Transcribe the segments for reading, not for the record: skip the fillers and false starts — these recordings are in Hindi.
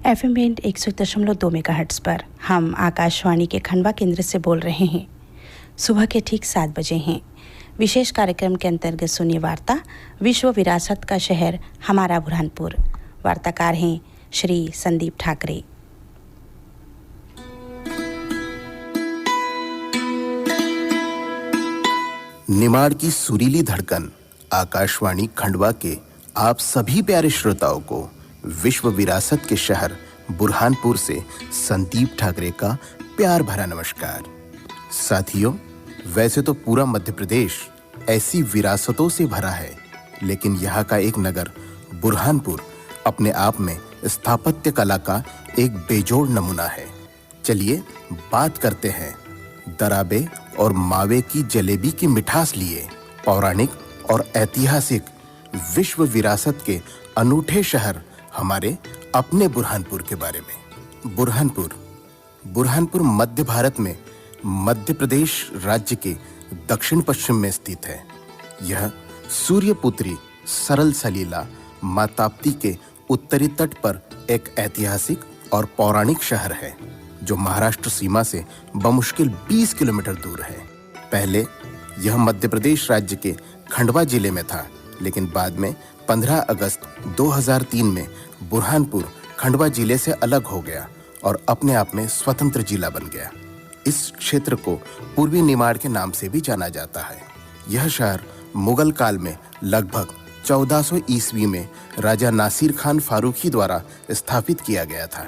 FM बैंड 101.2 मेगाहर्ट्ज़ पर हम आकाशवाणी के खंडवा केंद्र से बोल रहे हैं। सुबह के ठीक 7 बजे हैं। विशेष कार्यक्रम के अंतर्गत सुनिए वार्ता विश्व विरासत का शहर हमारा बुरहानपुर। वार्ताकार हैं श्री संदीप ठाकरे। निमाड़ की सुरीली धड़कन आकाशवाणी खंडवा के आप सभी प्यारे श्रोताओं को विश्व विरासत के शहर बुरहानपुर से संदीप ठाकरे का प्यार भरा नमस्कार। साथियों, वैसे तो पूरा मध्य प्रदेश ऐसी विरासतों से भरा है, लेकिन यहाँ का एक नगर बुरहानपुर अपने आप में स्थापत्य कला का एक बेजोड़ नमूना है। चलिए बात करते हैं दराबे और मावे की जलेबी की मिठास लिए पौराणिक और ऐतिहासिक विश्व विरासत के अनूठे शहर हमारे अपने बुरहानपुर के बारे में। बुरहानपुर मध्य भारत में मध्य प्रदेश राज्य के दक्षिण पश्चिम में स्थित है। यह सूर्यपुत्री सरल सलीला मां ताप्ती के उत्तरी तट पर एक ऐतिहासिक और पौराणिक शहर है, जो महाराष्ट्र सीमा से बमुश्किल 20 किलोमीटर दूर है। पहले यह मध्य प्रदेश राज्य के खंडवा जिले में था, लेकिन बाद में 15 अगस्त 2003 में बुरहानपुर खंडवा जिले से अलग हो गया और अपने आप में स्वतंत्र जिला बन गया। इस क्षेत्र को पूर्वी निमाड़ के नाम से भी जाना जाता है। यह शहर मुगल काल में लगभग 1400 ईस्वी में राजा नासिर खान फारूकी द्वारा स्थापित किया गया था,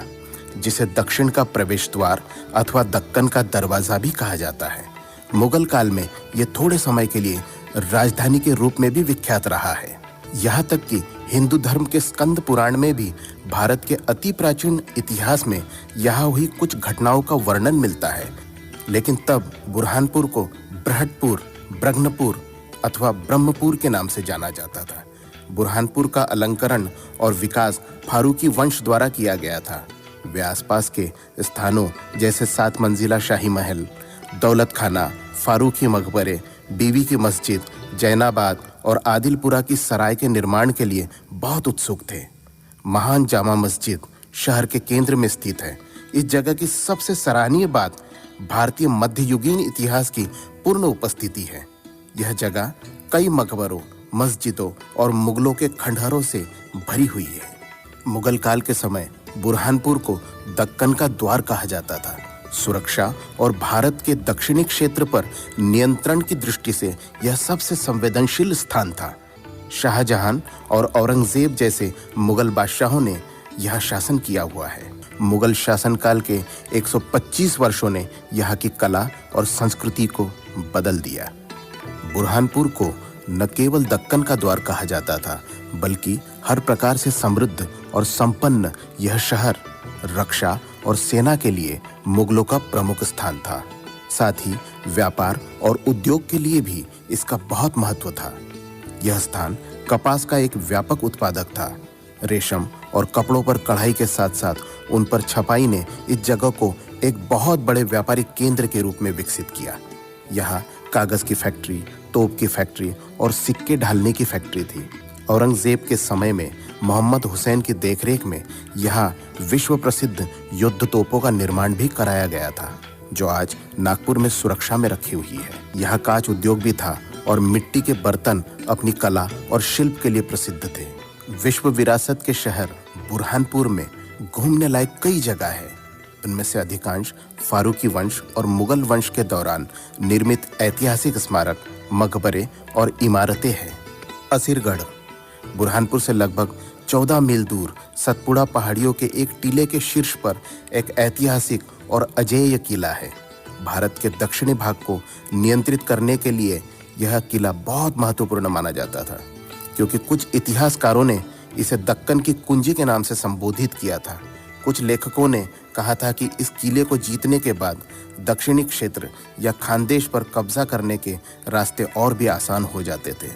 जिसे दक्षिण का प्रवेश द्वार अथवा दक्कन का दरवाजा भी कहा जाता है। मुगल काल में यह थोड़े समय के लिए राजधानी के रूप में भी विख्यात रहा है। यहाँ तक कि हिंदू धर्म के स्कंद पुराण में भी भारत के अति प्राचीन इतिहास में यहाँ हुई कुछ घटनाओं का वर्णन मिलता है। लेकिन तब बुरहानपुर को बृहटपुर, ब्रह्मपुर अथवा ब्रह्मपुर के नाम से जाना जाता था। बुरहानपुर का अलंकरण और विकास फारूकी वंश द्वारा किया गया था। वे आसपास के स्थानों जैसे 7 मंजिला शाही महल, दौलत खाना, फारूकी मकबरे, बीवी की मस्जिद, जैनाबाद और आदिलपुरा की सराय के निर्माण के लिए बहुत उत्सुक थे। महान जामा मस्जिद शहर के केंद्र में स्थित है। इस जगह की सबसे सराहनीय बात भारतीय मध्ययुगीन इतिहास की पूर्ण उपस्थिति है। यह जगह कई मकबरों, मस्जिदों और मुगलों के खंडहरों से भरी हुई है। मुगल काल के समय बुरहानपुर को दक्कन का द्वार कहा जाता था। सुरक्षा और भारत के दक्षिणी क्षेत्र पर नियंत्रण की दृष्टि से यह सबसे संवेदनशील स्थान था। शाहजहां और औरंगजेब जैसे मुगल बादशाहों ने यह शासन किया हुआ है। मुगल शासनकाल के 125 वर्षों ने यहाँ की कला और संस्कृति को बदल दिया। बुरहानपुर को न केवल दक्कन का द्वार कहा जाता था, बल्कि हर प्रकार से समृद्ध और संपन्न यह शहर रक्षा और सेना के लिए मुगलों का प्रमुख स्थान था। साथ ही व्यापार और उद्योग के लिए भी इसका बहुत महत्व था। यह स्थान कपास का एक व्यापक उत्पादक था। रेशम और कपड़ों पर कढ़ाई के साथ साथ उन पर छपाई ने इस जगह को एक बहुत बड़े व्यापारिक केंद्र के रूप में विकसित किया। यहाँ कागज की फैक्ट्री, तोप की फैक्ट्री और सिक्के ढालने की फैक्ट्री थी। औरंगजेब के समय में मोहम्मद हुसैन की देखरेख में यहाँ विश्व प्रसिद्ध युद्ध तोपों का निर्माण भी कराया गया था, जो आज नागपुर में सुरक्षा में रखी हुई है। यहाँ कांच उद्योग भी था और मिट्टी के बर्तन अपनी कला और शिल्प के लिए प्रसिद्ध थे। विश्व विरासत के शहर बुरहानपुर में घूमने लायक कई जगह है। उनमें से अधिकांश फारूकी वंश और मुगल वंश के दौरान निर्मित ऐतिहासिक स्मारक, मकबरे और इमारतें हैं। असीरगढ़ बुरहानपुर से लगभग 14 मील दूर सतपुड़ा पहाड़ियों के एक टीले के शीर्ष पर एक ऐतिहासिक और अजेय किला है। भारत के दक्षिणी भाग को नियंत्रित करने के लिए यह किला बहुत महत्वपूर्ण माना जाता था, क्योंकि कुछ इतिहासकारों ने इसे दक्कन की कुंजी के नाम से संबोधित किया था। कुछ लेखकों ने कहा था कि इस किले को जीतने के बाद दक्षिणी क्षेत्र या खानदेश पर कब्जा करने के रास्ते और भी आसान हो जाते थे।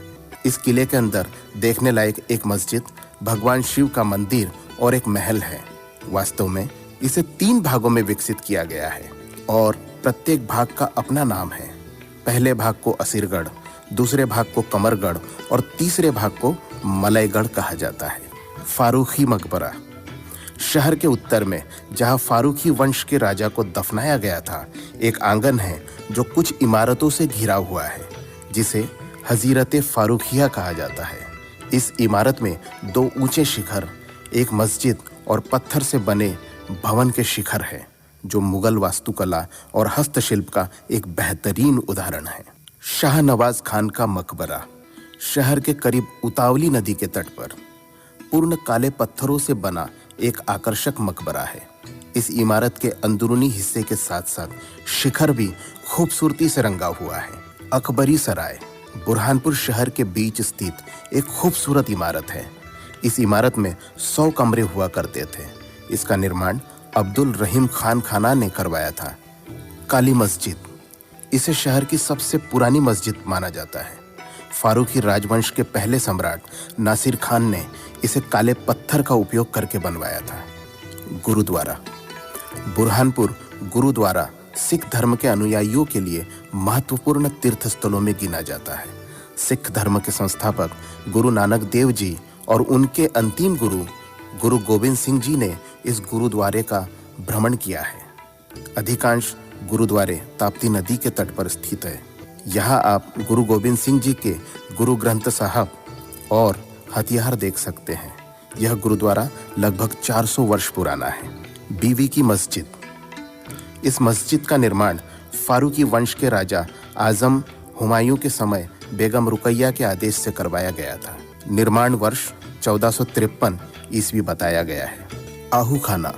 इस किले के अंदर देखने लायक एक मस्जिद, भगवान शिव का मंदिर और एक महल है। वास्तव में इसे 3 भागों में विकसित किया गया है और प्रत्येक भाग का अपना नाम है। पहले भाग को असीरगढ़, दूसरे भाग को कमरगढ़ और तीसरे भाग को मलयगढ़ कहा जाता है। फारूकी मकबरा शहर के उत्तर में जहां फारूकी वंश के राजा को दफनाया गया था, एक आंगन है जो कुछ इमारतों से घिरा हुआ है, जिसे हजीरत फारूखिया कहा जाता है। इस इमारत में 2 ऊंचे शिखर, एक मस्जिद और पत्थर से बने भवन के शिखर है, जो मुगल वास्तुकला और हस्तशिल्प का एक बेहतरीन उदाहरण है। शाह नवाज खान का मकबरा शहर के करीब उतावली नदी के तट पर पूर्ण काले पत्थरों से बना एक आकर्षक मकबरा है। इस इमारत के अंदरूनी हिस्से के साथ साथ शिखर भी खूबसूरती से रंगा हुआ है। अकबरी सराय बुरहानपुर शहर के बीच स्थित एक खूबसूरत इमारत है। इस इमारत में 100 कमरे हुआ करते थे। इसका निर्माण अब्दुल रहीम खान खाना ने करवाया था। काली मस्जिद, इसे शहर की सबसे पुरानी मस्जिद माना जाता है। फारूकी राजवंश के पहले सम्राट नासिर खान ने इसे काले पत्थर का उपयोग करके बनवाया था। गुरुद्वारा बुरहानपुर गुरुद्वारा सिख धर्म के अनुयायियों के लिए महत्वपूर्ण तीर्थ स्थलों में गिना जाता है। सिख धर्म के संस्थापक गुरु नानक देव जी और उनके अंतिम गुरु गुरु गोबिंद सिंह जी ने इस गुरुद्वारे का भ्रमण किया है। अधिकांश गुरुद्वारे ताप्ती नदी के तट पर स्थित है। यहाँ आप गुरु गोबिंद सिंह जी के गुरु ग्रंथ साहब और हथियार देख सकते हैं। यह गुरुद्वारा लगभग 400 वर्ष पुराना है। बीवी की मस्जिद, इस मस्जिद का निर्माण फारूकी वंश के राजा आजम हुमायूं के समय बेगम रुकैया के आदेश से करवाया गया था। निर्माण वर्ष 1453 ईस्वी बताया गया है। आहू खाना,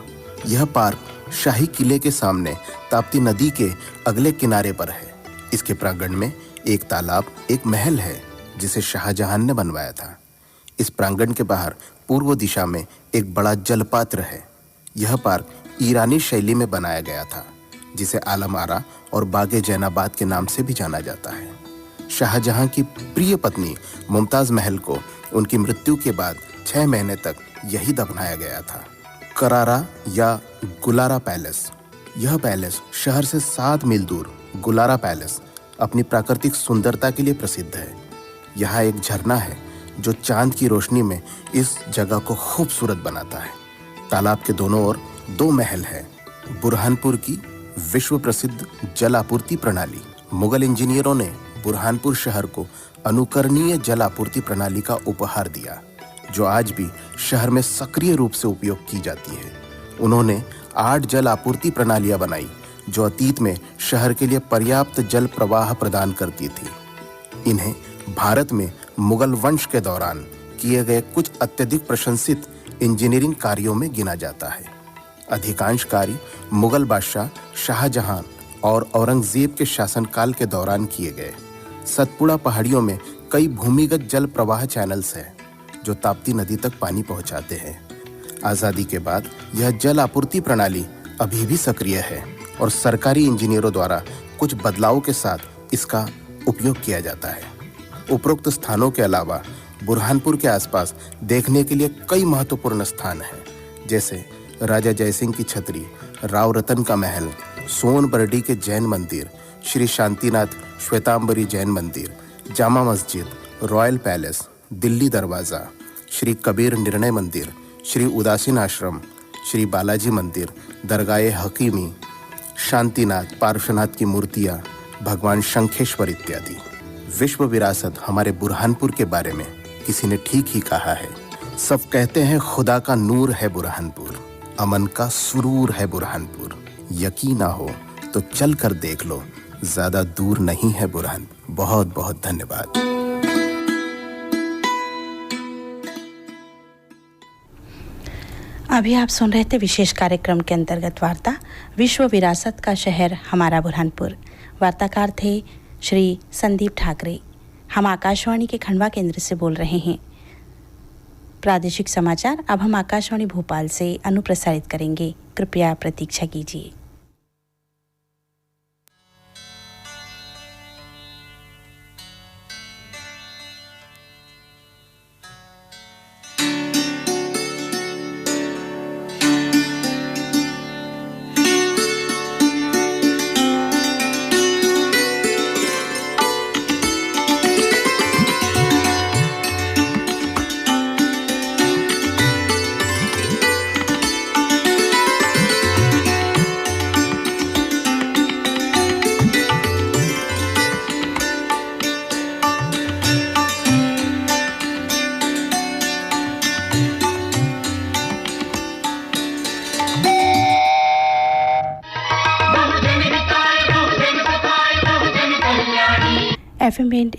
यह पार्क शाही किले के सामने ताप्ती नदी के अगले किनारे पर है। इसके प्रांगण में एक तालाब, एक महल है जिसे शाहजहां ने बनवाया था। इस प्रांगण के बाहर पूर्व दिशा में एक बड़ा जलपात्र है। यह पार्क ईरानी शैली में बनाया गया था, जिसे आलम आरा और बागे जैनाबाद के नाम से भी जाना जाता है। शाहजहां की प्रिय पत्नी मुमताज महल को उनकी मृत्यु के बाद 6 महीने तक यही दफनाया गया था। करारा या गुलारा पैलेस, यह पैलेस शहर से 7 मील दूर गुलारा पैलेस अपनी प्राकृतिक सुंदरता के लिए प्रसिद्ध है। यहाँ एक झरना है जो चांद की रोशनी में इस जगह को खूबसूरत बनाता है। तालाब के दोनों ओर 2 महल है। बुरहानपुर की विश्व प्रसिद्ध जल आपूर्ति प्रणाली, मुगल इंजीनियरों ने बुरहानपुर शहर को अनुकरणीय जल आपूर्ति प्रणाली का उपहार दिया, जो आज भी शहर में सक्रिय रूप से उपयोग की जाती है। उन्होंने 8 जल आपूर्ति प्रणालियां बनाई, जो अतीत में शहर के लिए पर्याप्त जल प्रवाह प्रदान करती थी। इन्हें भारत में मुगल वंश के दौरान किए गए कुछ अत्यधिक प्रशंसित इंजीनियरिंग कार्यों में गिना जाता है। अधिकांश कार्य मुगल बादशाह शाहजहां और औरंगजेब के शासनकाल के दौरान किए गए। सतपुड़ा पहाड़ियों में कई भूमिगत जल प्रवाह चैनल्स हैं, जो ताप्ती नदी तक पानी पहुंचाते हैं। आज़ादी के बाद यह जल आपूर्ति प्रणाली अभी भी सक्रिय है और सरकारी इंजीनियरों द्वारा कुछ बदलावों के साथ इसका उपयोग किया जाता है। उपरोक्त स्थानों के अलावा बुरहानपुर के आसपास देखने के लिए कई महत्वपूर्ण स्थान हैं, जैसे राजा जयसिंह की छतरी, राव रतन का महल, सोनबरडी के जैन मंदिर, श्री शांतिनाथ श्वेतांबरी जैन मंदिर, जामा मस्जिद, रॉयल पैलेस, दिल्ली दरवाज़ा, श्री कबीर निर्णय मंदिर, श्री उदासीन आश्रम, श्री बालाजी मंदिर, दरगाह हकीमी, शांतिनाथ, पार्श्वनाथ की मूर्तियाँ, भगवान शंखेश्वर इत्यादि। विश्व विरासत हमारे बुरहानपुर के बारे में किसी ने ठीक ही कहा है। सब कहते हैं खुदा का नूर है बुरहानपुर, अमन का सुरूर है बुरहानपुर। यकीन ना हो तो चल कर देख लो, ज्यादा दूर नहीं है बुरहानपुर। बहुत बहुत धन्यवाद। अभी आप सुन रहे थे विशेष कार्यक्रम के अंतर्गत वार्ता विश्व विरासत का शहर हमारा बुरहानपुर। वार्ताकार थे श्री संदीप ठाकरे। हम आकाशवाणी के खंडवा केंद्र से बोल रहे हैं। प्रादेशिक समाचार अब हम आकाशवाणी भोपाल से अनुप्रसारित करेंगे। कृपया प्रतीक्षा कीजिए। FM band